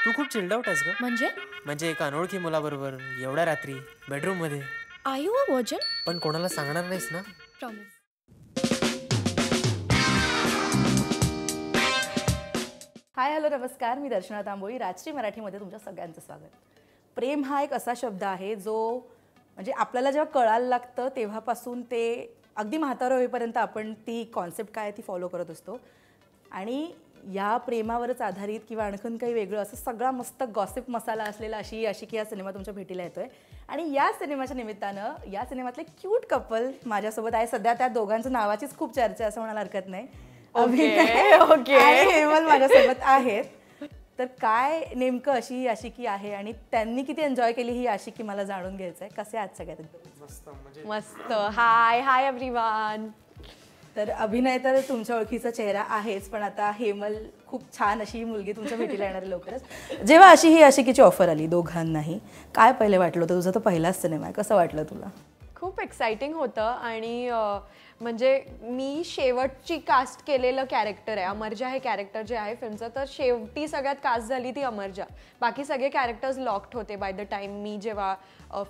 तू खूप chilled out आहेस ग. म्हणजे एका अनोळखी मुलाबरोबर एवढ्या रात्री बेडरूम मध्ये. Are you a virgin? पण कोणाला सांगणार नाहीस ना? प्रॉमिस. हाय हॅलो नमस्कार, मी दर्शना तांबोळी. राजश्री मराठीमध्ये तुमच्या सगळ्यांचं स्वागत. प्रेम हा एक असा शब्द आहे जो म्हणजे आपल्याला जेव्हा कळायला लागतं तेव्हापासून ते अगदी म्हातारं होईपर्यंत आपण ती कॉन्सेप्ट काय ती फॉलो करत असतो. आणि या प्रेमावरच आधारित किंवा आणखीन काही वेगळं असं सगळा मस्त गॉसिप मसाला असलेला अशी आशिकी हा सिनेमा तुमच्या भेटीला येतोय. आणि या सिनेमाच्या निमित्तानं या सिनेमातले क्यूट कपल माझ्यासोबत आहे. सध्या त्या दोघांच्या नावाचीच खूप चर्चा आहे असं म्हणायला हरकत नाही. ओके. आणि हेमल माझ्यासोबत आहेत. तर काय नेमकं अशी ही आशिकी आहे आणि त्यांनी किती एन्जॉय केली ही आशिकी मला जाणून घ्यायचं आहे. कसे आहात सगळ्यात? मस्त. Hi everyone. तर अभिनय तर तुमच्या ओळखीचा चेहरा आहेच, पण आता हेमल खूप छान अशी मुलगी तुमच्या भेटीला येणार आहे लवकरच. जेव्हा अशी ही आशिकीची ऑफर आली दोघांनाही, काय पहिले वाटलं होतं? तुझा तर पहिलाच सिनेमा आहे, कसं वाटलं तुला? खूप एक्साइटिंग होतं. आणि म्हणजे मी शेवटची कास्ट केलेलं कॅरेक्टर आहे. अमरजा हे कॅरेक्टर जे आहे फिल्मचं, तर शेवटी सगळ्यात कास्ट झाली ती अमरजा. बाकी सगळे कॅरेक्टर्स लॉक्ड होते बाय द टाइम मी जेव्हा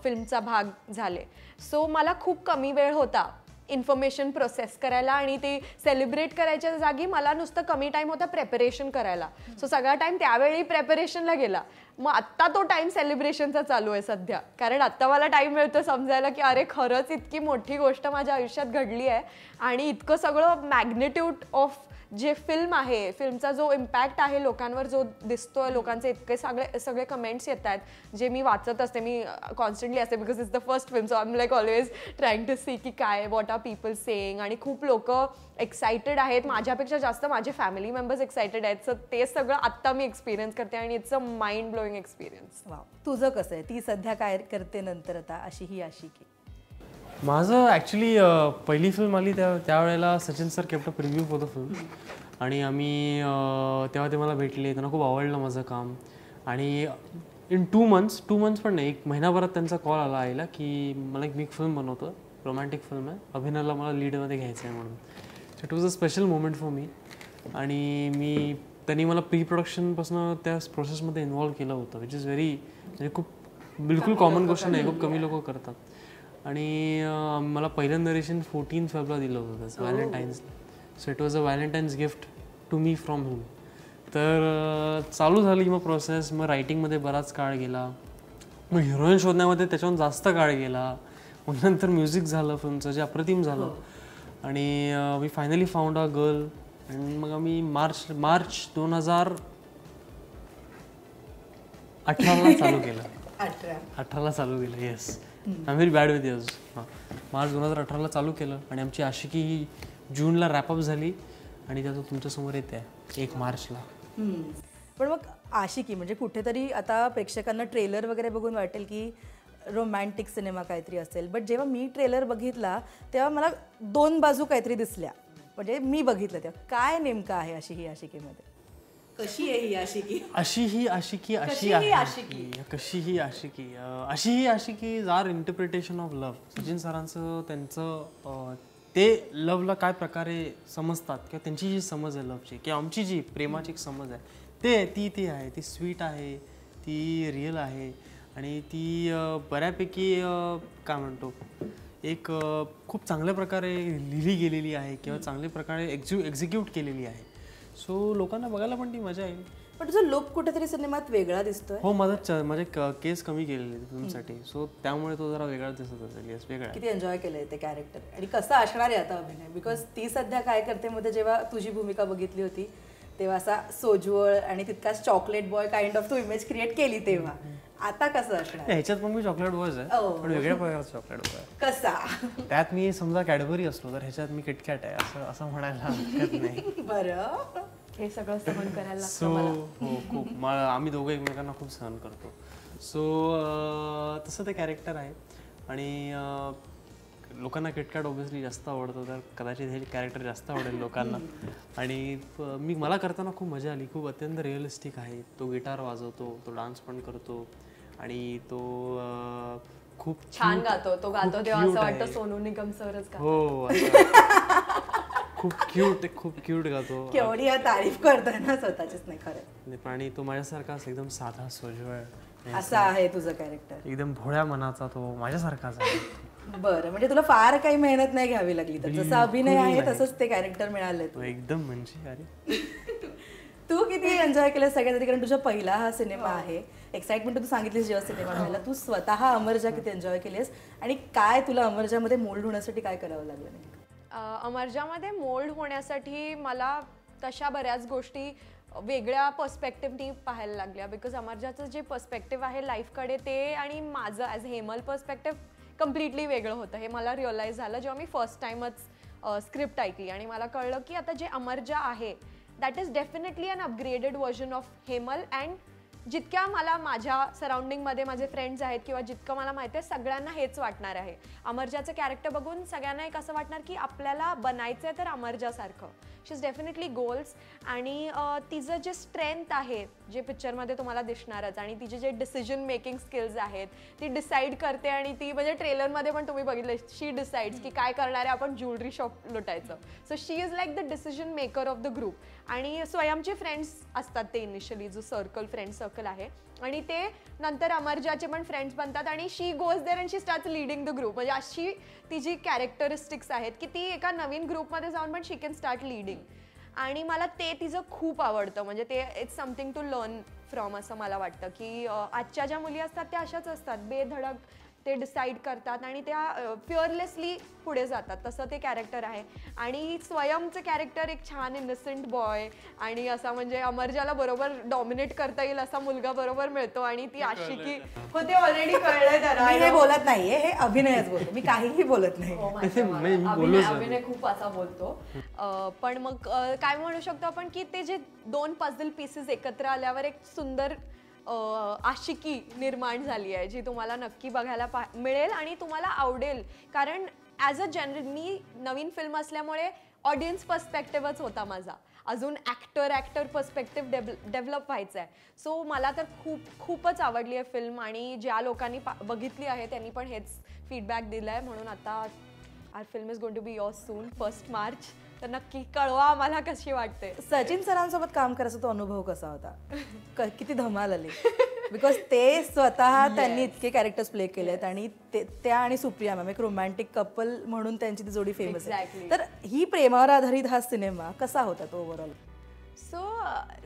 फिल्मचा भाग झाले. सो मला खूप कमी वेळ होता इन्फॉर्मेशन प्रोसेस करायला आणि ते सेलिब्रेट करायच्या जागी मला नुसतं कमी टाईम होता प्रेपरेशन करायला. सो सगळा टाईम त्यावेळी प्रेपरेशनला गेला. मग आत्ता तो टाईम सेलिब्रेशनचा चालू आहे सध्या, कारण आत्ता मला टाईम मिळतो समजायला की अरे खरंच इतकी मोठी गोष्ट माझ्या आयुष्यात घडली आहे आणि इतकं सगळं मॅग्निट्यूड ऑफ जे फिल्म आहे, फिल्मचा जो इम्पॅक्ट आहे लोकांवर जो दिसतोय, लोकांचे इतके सगळे कमेंट्स येत आहेत जे मी वाचत असते. मी कॉन्स्टंटली असते because it's the first film, so I am like always trying to see की काय व्हॉट आर पीपल सेईंग. आणि खूप लोक एक्सायटेड आहेत, माझ्यापेक्षा जास्त माझे फॅमिली मेंबर्स एक्सायटेड आहेत. सो ते सगळं आत्ता मी एक्सपिरियन्स करते आणि it's a mind blowing experience. वा, तुझं कसं आहे? ती सध्या काय करते नंतर आता अशी ही आशिकी? माझं ॲक्च्युली पहिली फिल्म आली त्यावेळेला Sachin sir kept preview for the film आणि आम्ही तेव्हा ते मला भेटले. त्यांना खूप आवडलं माझं काम. आणि इन 2 मंथ्स पण नाही, 1 महिनाभरात त्यांचा कॉल आला आईला की मला एक बिग फिल्म बनवतो, रोमॅन्टिक फिल्म आहे, अभिनयला मला लीडमध्ये घ्यायचं आहे म्हणून. So it was a special moment for me. आणि त्यांनी मला प्री प्रोडक्शनपासून त्या प्रोसेसमध्ये इन्व्हॉल्व केलं होतं, विच इज व्हेरी म्हणजे खूप बिलकुल कॉमन गोष्ट नाही, खूप कमी लोक करतात. आणि मला पहिलं नरेशन 14 फेब्रुवारीला दिलं होतं त्याचं व्हॅलेंटाईन्सला. So it was a Valentine's gift to me from him. तर चालू झाली मग प्रोसेस. मग रायटिंगमध्ये बराच काळ गेला, मग हिरोईन शोधण्यामध्ये त्याच्याहून जास्त काळ गेला. मग नंतर म्युझिक झालं फिल्मचं जे अप्रतिम झालं. आणि we finally found a girl. आणि मग आम्ही मार्च 2018ला चालू केलं. 18ला चालू केलं. Yes, I am very bad with years. मार्च 2018ला चालू केलं आणि आमची आशिकी ही जूनला रॅपअप झाली आणि त्याचं तुमच्यासमोर येते आहे 1 मार्चला. पण मग आशिकी म्हणजे कुठेतरी आता प्रेक्षकांना ट्रेलर वगैरे बघून वाटेल की रोमॅन्टिक सिनेमा काहीतरी असेल, बट जेव्हा मी ट्रेलर बघितला तेव्हा मला 2 बाजू काहीतरी दिसल्या. म्हणजे मी बघितलं तेव्हा काय नेमकं आहे अशी ही आशिकीमध्ये? कशी आहे ही आशिकी? अशी ही आशिकी अशी आहे. कशी ही आशिकी? Ashi Hi Aashiqui is our interpretation of love. Sachin सरांचं त्यांचं ते लव्हला काय प्रकारे समजतात किंवा त्यांची जी समज आहे लव्हची किंवा आमची जी प्रेमाची एक समज आहे ती आहे. ती स्वीट आहे, ती रिअल आहे आणि ती बऱ्यापैकी काय म्हणतो एक खूप चांगल्या प्रकारे लिहिली गेलेली आहे किंवा चांगल्या प्रकारे एक्झिक्यूट केलेली आहे. सो लोकांना बघायला पण ती मजा येईल. पण तुझा लुक कुठेतरी सिनेमात वेगळा दिसतोय. हो, माझे केस कमी केलेले फिल्मसाठी, सो त्यामुळे तो जरा वेगळा दिसत असेल. येस, वेगळा. किती एन्जॉय केलंय ते कॅरेक्टर आणि कसं असणार आहे आता अभिनय? बिकॉज ती सध्या काय करते मध्ये जेव्हा तुझी भूमिका बघितली होती तेव्हा असा सोज्वळ आणि तितकाच चॉकलेट बॉय काइंड ऑफ तू इमेज क्रिएट केली तेव्हा. आता कसं असणार? ह्याच्यात पण मी चॉकलेट बॉयच आहे, पण वेगळ्या प्रकारचा चॉकलेट बॉय. कसा? त्यात मी समजा कॅडबरी असलो तर ह्याच्यात मी किटकॅट आहे असं म्हणायला हरकत नाही. बरं, हे सगळं सहन करायला सो हो, खूप आम्ही दोघं एकमेकांना खूप सहन करतो. सो तसं ते कॅरेक्टर आहे. आणि लोकांना किटकॅट ऑब्व्हियसली जास्त आवडतं, तर कदाचित हे कॅरेक्टर जास्त आवडेल लोकांना. आणि मला करताना खूप मजा आली. खूप अत्यंत रिअलिस्टिक आहे. तो गिटार वाजवतो, तो डान्स पण करतो आणि तो खूप छान गातो. तो गातो तेव्हा असं वाटतं सोनू निगम सरच गातो. हो, खूप क्यूट गातो. केवढी तारीफ करताय ना स्वतःचीच, नाही खरं. आणि तो माझ्यासारखा असं एकदम साधा सोजवळ, असं आहे तुझं कॅरेक्टर. एकदम भोळ्या मनाचा तो माझ्यासारखाच आहे. बरं, म्हणजे तुला फार काही मेहनत नाही घ्यावी लागली तर जसं अभिनय आहे तसंच ते कॅरेक्टर मिळालंय. तो एकदम म्हणजे अरे तू किती एन्जॉय केलं सगळ्यात आधी, कारण तुझा पहिला हा सिनेमा आहे. एक्साइटमेंट तू सांगितलीस जेव्हा सिनेमा व्हायला, तू स्वतः अमरजा किती एन्जॉय केलीस आणि काय तुला अमरजामध्ये मोल्ड होण्यासाठी काय करावं लागलं नाही? अमरजामध्ये मोल्ड होण्यासाठी मला तशा बऱ्याच गोष्टी वेगळ्या पर्स्पेक्टिव्हनी पाहायला लागल्या. बिकॉज अमरजाचं जे पर्स्पेक्टिव्ह आहे लाईफकडे ते आणि माझं ॲज हेमल पर्स्पेक्टिव्ह कम्प्लिटली वेगळं होतं. हे मला रिअलाईज झालं जेव्हा मी फर्स्ट टाइमच स्क्रिप्ट ऐकली आणि मला कळलं की आता जे अमरजा आहे that is definitely an upgraded version of Hemal. And जितक्या मला माझ्या सराउंडिंगमध्ये माझे फ्रेंड्स आहेत किंवा जितकं मला माहिती आहे सगळ्यांना हेच वाटणार आहे. अमरजाचं कॅरेक्टर बघून सगळ्यांना एक असं वाटणार की आपल्याला बनायचं आहे तर अमरजासारखं. शी इज डेफिनेटली गोल्स. आणि तिचं जे स्ट्रेंथ आहे जे पिक्चरमध्ये तुम्हाला दिसणारच, आणि तिचे जे डिसिजन मेकिंग स्किल्स आहेत, ती डिसाईड करते. आणि ती म्हणजे ट्रेलरमध्ये पण तुम्ही बघितलं, शी डिसाईड्स की काय करणार आहे आपण, ज्वेलरी शॉप लुटायचं. So she is like the decision maker of the group. आणि स्वयंचे फ्रेंड्स असतात ते इनिशियली, जो फ्रेंड सर्कल आहे, आणि ते नंतर अमरजाचे पण फ्रेंड्स बनतात. आणि she goes there and she starts leading the group. म्हणजे अशी तिची कॅरेक्टरिस्टिक्स आहेत की ती एका नवीन ग्रुपमध्ये जाऊन पण शी कॅन स्टार्ट लीडिंग. आणि मला ते तिचं खूप आवडतं. म्हणजे ते it's something to learn from असं मला वाटतं की आजच्या ज्या मुली असतात त्या अशाच असतात, बेधडक ते डिसाईड करतात आणि त्या फिअरलेसली पुढे जातात. तसं ते कॅरेक्टर आहे. आणि स्वयंचं कॅरेक्टर एक छान इनोसेंट बॉय आणि असा म्हणजे अमरजाला बरोबर डॉमिनेट करता येईल असा मुलगा बरोबर मिळतो. आणि ती आशिकी हो ते ऑलरेडी कळलंय त्याला. मी हे बोलत नाहीये, हे अभिनयच बोलतो, मी काहीही बोलत नाही. अभिनय खूप असा बोलतो. पण मग काय म्हणू शकतो आपण की ते जे दोन पझल पीसेस एकत्र आल्यावर एक सुंदर आशिकी निर्माण झाली आहे जी तुम्हाला नक्की बघायला मिळेल आणि तुम्हाला आवडेल. कारण as a general me Naveen film असल्यामुळे ऑडियन्स पर्स्पेक्टिव्हच होता माझा. अजून ॲक्टर पर्स्पेक्टिव्ह डेव्हलप व्हायचं आहे. सो मला तर खूपच आवडली आहे फिल्म. आणि ज्या लोकांनी बघितली आहे त्यांनी पण हेच फीडबॅक दिला आहे. म्हणून आता our film is going to be yours soon 1 March. तर नक्की कळवा आम्हाला कशी वाटते. सचिन सरांसोबत काम करायचा तो अनुभव कसा होता? किती धमाल आली? बिकॉज ते स्वतः त्यांनी इतके कॅरेक्टर्स प्ले केलेत आणि त्या आणि सुप्रिया मॅम एक रोमॅन्टिक कपल म्हणून त्यांची ती जोडी फेमस आहे. तर ही प्रेमावर आधारित हा सिनेमा कसा होता तो ओव्हरऑल? सो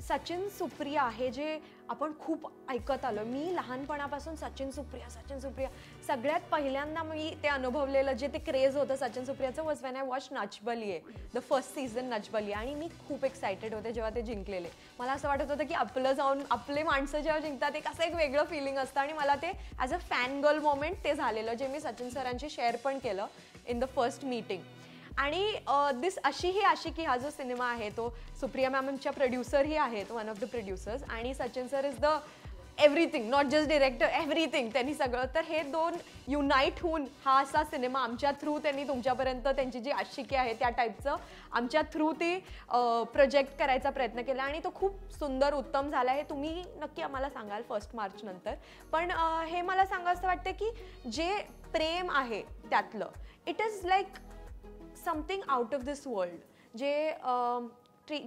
सचिन सुप्रिया हे जे आपण खूप ऐकत आलो, मी लहानपणापासून सचिन सुप्रिया सगळ्यात पहिल्यांदा मी ते अनुभवलेलं जे ते क्रेज होतं सचिन सुप्रियाचं was when I watch Nach Baliye, the first season नच बलिये. आणि मी खूप एक्सायटेड होते जेव्हा ते जिंकलेले. मला असं वाटत होतं की आपलं जाऊन आपले माणसं जेव्हा जिंकतात एक असं एक वेगळं फिलिंग असतं. आणि मला ते as a fan girl moment ते झालेलं जे मी सचिन सरांशी शेअर पण केलं इन द फर्स्ट मीटिंग. आणि अशी ही आशिकी हा जो सिनेमा आहे तो सुप्रिया मॅमच्या प्रोड्युसरही आहेत, वन ऑफ द प्रोड्युसर्स. आणि Sachin sir is the everything, not just director, everything त्यांनी सगळं. तर हे दोन युनाईट होऊन हा असा सिनेमा आमच्या थ्रू त्यांनी तुमच्यापर्यंत त्यांची जी आशिकी आहे त्या टाईपचं आमच्या थ्रू ती प्रोजेक्ट करायचा प्रयत्न केला. आणि तो खूप सुंदर उत्तम झाला. हे तुम्ही नक्की आम्हाला सांगाल 1 मार्च नंतर. पण हे मला सांगा असं वाटतं की जे प्रेम आहे त्यातलं it is like something out of this world. जे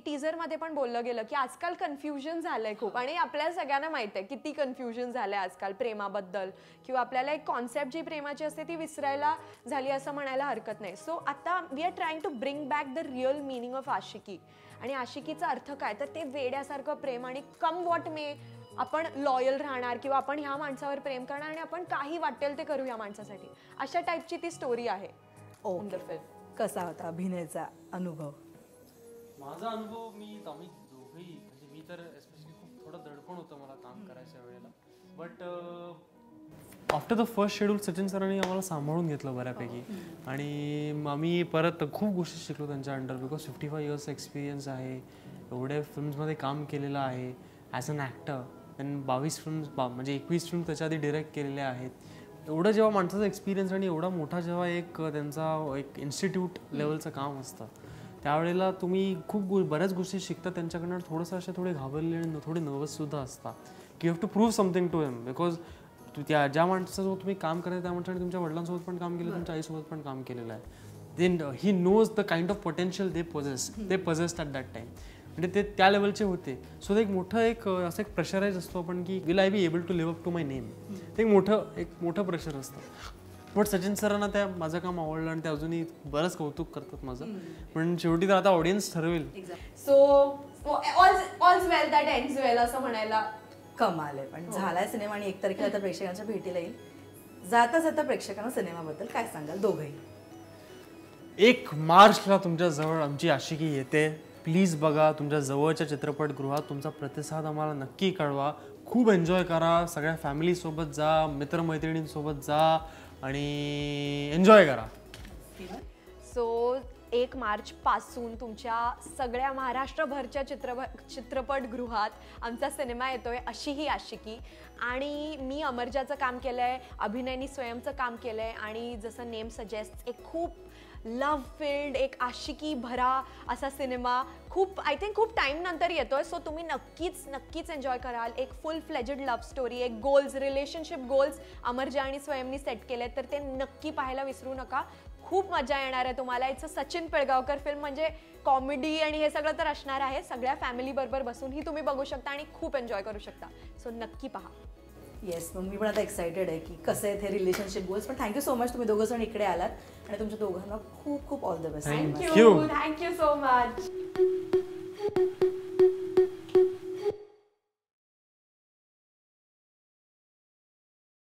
टीजरमध्ये पण बोललं गेलं की आजकाल कन्फ्युजन झालंय खूप. आणि आपल्याला सगळ्यांना माहिती आहे किती कन्फ्युजन झालंय आजकाल प्रेमाबद्दल, किंवा आपल्याला एक कॉन्सेप्ट जी प्रेमाची असते ती विसरायला झाली असं म्हणायला हरकत नाही. सो आता we are trying to bring back the real meaning of Aashiqui. आणि आशिकीचा अर्थ काय तर ते वेड्यासारखं प्रेम आणि कम वॉट मे आपण लॉयल राहणार किंवा आपण ह्या माणसावर प्रेम करणार आणि आपण काही वाटेल ते करू या माणसासाठी, अशा टाईपची ती स्टोरी आहे. कसा होता अभिनयाचा अनुभव? माझा अनुभव आम्ही दोघंही म्हणजे मी तर एस्पेशली खूप थोडं दडपण होतं मला काम करायच्या वेळेला. But after the first schedule Sachin सरांनी आम्हाला सांभाळून घेतलं बऱ्यापैकी. आणि आम्ही परत खूप गोष्टी शिकलो त्यांच्या अंडर. बिकॉज 55 इयर्सचा एक्सपिरियन्स आहे, एवढ्या फिल्म्समध्ये काम केलेलं आहे ॲज अन ॲक्टर. आणि 22 फिल्म्स म्हणजे 21 फिल्म त्याच्या आधी डिरेक्ट केलेल्या आहेत. एवढं जेव्हा माणसाचा एक्सपिरियन्स आणि एवढा मोठा जेव्हा त्यांचा एक इन्स्टिट्यूट लेवलचं काम असतं त्यावेळेला तुम्ही खूप बऱ्याच गोष्टी शिकता त्यांच्याकडनं. थोडंसं असे थोडे घाबरले आणि थोडे नर्वससुद्धा असतात की you have to prove something to him. Because ज्या माणसासोबत तुम्ही काम करायचं त्या माणसाने तुमच्या वडिलांसोबत पण काम केलं, तुमच्या आईसोबत पण काम केलेलं आहे. He knows the kind of potential they possessed at that time. म्हणजे ते त्या लेवलचे होते. सो एक मोठं असं एक प्रेशराईज असतो आपण की will I be able to live up to my name. ते एक मोठं प्रेशर असतं. बट सचिन सरांना त्या माझं काम आवडलं आणि ते अजूनही बरंच कौतुक करतात माझं. पण शेवटी तर आता ऑडियन्स ठरवेल. सो ऑल्स वेल दॅट एंड्स वेल असं म्हणायला कमाल आहे. पण झालाय सिनेमा आणि 1 तारखेला तर प्रेक्षकांच्या भेटीला येईल. जाता जाता प्रेक्षकांना सिनेमाबद्दल काय सांगाल दोघंही? 1 मार्चला तुमच्या जवळ आमची आशिकी येते. प्लीज बघा. तुमच्या जवळच्या चित्रपटगृहात तुमचा प्रतिसाद आम्हाला नक्की कळवा. खूप एन्जॉय करा. सगळ्या फॅमिलीसोबत जा, मित्रमैत्रिणींसोबत जा आणि एन्जॉय करा. सो 1 मार्च पासून तुमच्या सगळ्या महाराष्ट्रभरच्या चित्रपटगृहात आमचा सिनेमा येतोय अशी ही आशिकी. आणि मी अमरजाचं काम केलंय, अभिनयनी स्वयंचं काम केलंय आणि जसं नेम सजेस्ट एक खूप लव्ह फील्ड एक आशिकी भरा असा सिनेमा आय थिंक खूप टाईम नंतर येतोय. सो तुम्ही नक्कीच एन्जॉय कराल. एक फुल फ्लेजेड लव्ह स्टोरी, एक गोल्स रिलेशनशिप गोल्स अमरजा आणि स्वयंनी सेट केले तर ते नक्की पाहायला विसरू नका. खूप मजा येणार आहे तुम्हाला. It's a Sachin Pilgaonkar film. म्हणजे कॉमेडी आणि हे सगळं तर असणार आहे. सगळ्या फॅमिली बरोबर बसूनही तुम्ही बघू शकता आणि खूप एन्जॉय करू शकता. सो नक्की पहा. येस, मग मी पण आता एक्सायटेड आहे की कसे आहेत हे रिलेशनशिप गोल्स. पण थँक्यू सो मच तुम्ही दोघं जण इकडे आलात आणि तुमच्या दोघांना खूप all the best. Thank you so much.